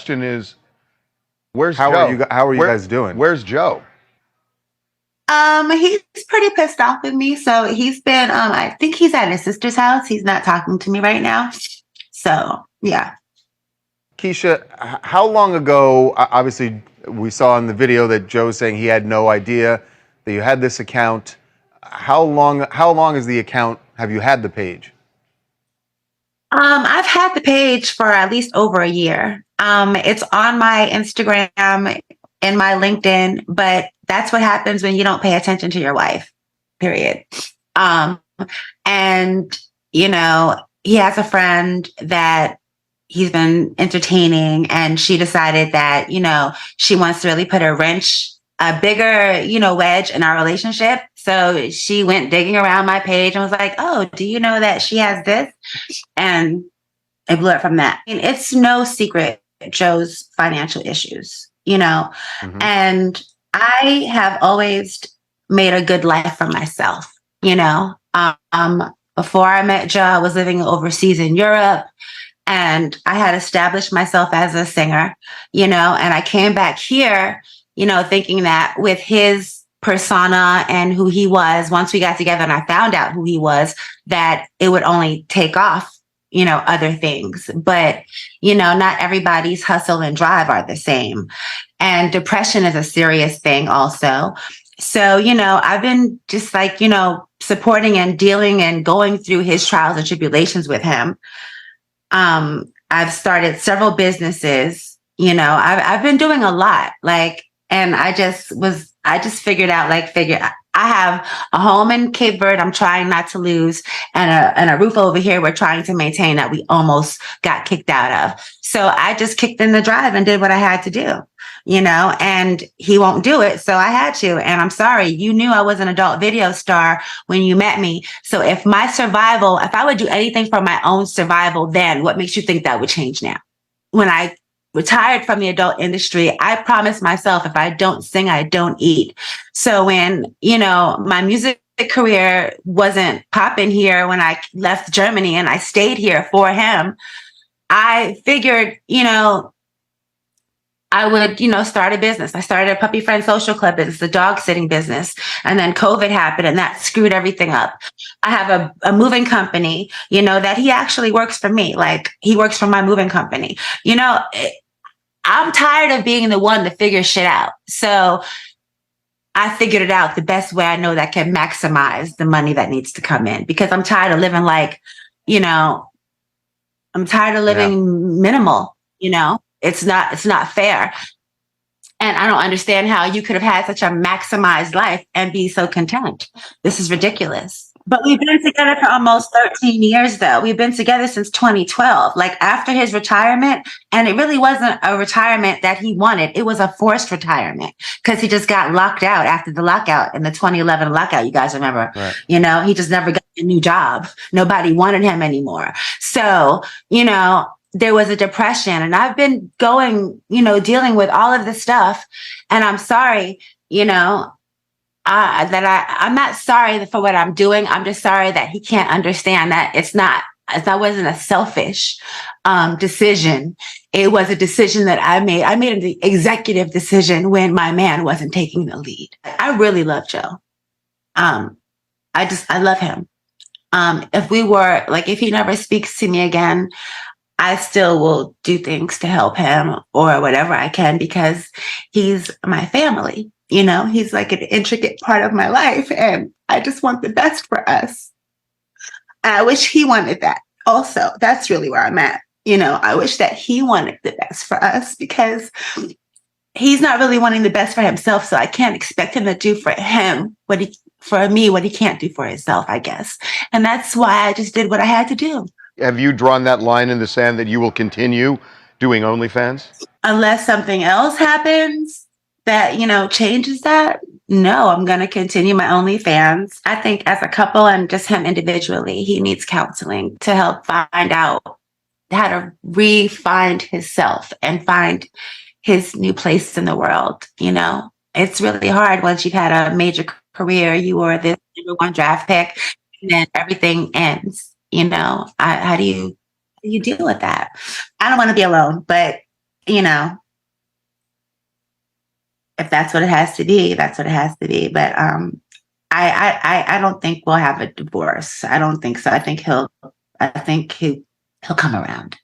question is, where's How Joe? How are you guys doing? Where's Joe? He's pretty pissed off with me. So he's been, I think he's at his sister's house. He's not talking to me right now. So yeah. Keisha, how long ago, obviously we saw in the video that Joe saying he had no idea that you had this account. How long is the account, have you had the page? I've had the page for at least over a year. It's on my Instagram and my LinkedIn, but that's what happens when you don't pay attention to your wife, period. And, you know, he has a friend that he's been entertaining, and she decided that, you know, she wants to really put a bigger, you know, wedge in our relationship. So she went digging around my page and was like, oh, do you know that she has this? And it blew up from that. And it's no secret, Joe's financial issues, you know, and I have always made a good life for myself, you know. Before I met Joe, I was living overseas in Europe, and I had established myself as a singer, you know, and I came back here, you know, thinking that with his persona and who he was, once we got together and I found out who he was, that it would only take off, you know, other things. But, you know, not everybody's hustle and drive are the same. And depression is a serious thing also. So, you know, I've been just like, you know, supporting and dealing and going through his trials and tribulations with him. I've started several businesses, you know, I've been doing a lot, like, and I just figured out, I have a home in Cape Verde I'm trying not to lose, and a roof over here we're trying to maintain that we almost got kicked out of. So I just kicked in the drive and did what I had to do, you know, and he won't do it. So I had to, and I'm sorry, you knew I was an adult video star when you met me. So if I would do anything for my own survival, then what makes you think that would change now? When I retired from the adult industry, I promised myself, if I don't sing, I don't eat. So when, you know, my music career wasn't popping here when I left Germany and I stayed here for him, I figured, you know, I would, you know, start a business. I started a puppy friend social club business, a dog sitting business. And then COVID happened and that screwed everything up. I have a moving company, you know, that he actually works for me. Like, he works for my moving company. You know, I'm tired of being the one to figure shit out. So I figured it out the best way I know that can maximize the money that needs to come in, because I'm tired of living like, you know, I'm tired of living minimal, you know. It's not fair. And I don't understand how you could have had such a maximized life and be so content. This is ridiculous. But we've been together for almost 13 years, though. We've been together since 2012, like after his retirement. And it really wasn't a retirement that he wanted. It was a forced retirement because he just got locked out after the lockout in the 2011 lockout. You guys remember, right? You know, he just never got a new job. Nobody wanted him anymore. So, you know, there was a depression, and I've been going, you know, dealing with all of this stuff. And I'm sorry, you know, I'm not sorry for what I'm doing. I'm just sorry that he can't understand that that wasn't a selfish decision. It was a decision that I made. I made an executive decision when my man wasn't taking the lead. I really love Joe. I love him. If he never speaks to me again, I still will do things to help him or whatever I can, because he's my family. You know, he's like an intricate part of my life, and I just want the best for us. And I wish he wanted that also. That's really where I'm at. You know, I wish that he wanted the best for us, because he's not really wanting the best for himself. So I can't expect him to do for me what he can't do for himself, I guess. And that's why I just did what I had to do. Have you drawn that line in the sand that you will continue doing OnlyFans? Unless something else happens that, you know, changes that, no, I'm going to continue my OnlyFans. I think as a couple and just him individually, he needs counseling to help find out how to re-find himself and find his new place in the world. You know, it's really hard once you've had a major career. You were the number one draft pick, and then everything ends. You know, how do you deal with that? I don't want to be alone, but you know, if that's what it has to be, that's what it has to be. But I don't think we'll have a divorce. I don't think so. I think he'll come around.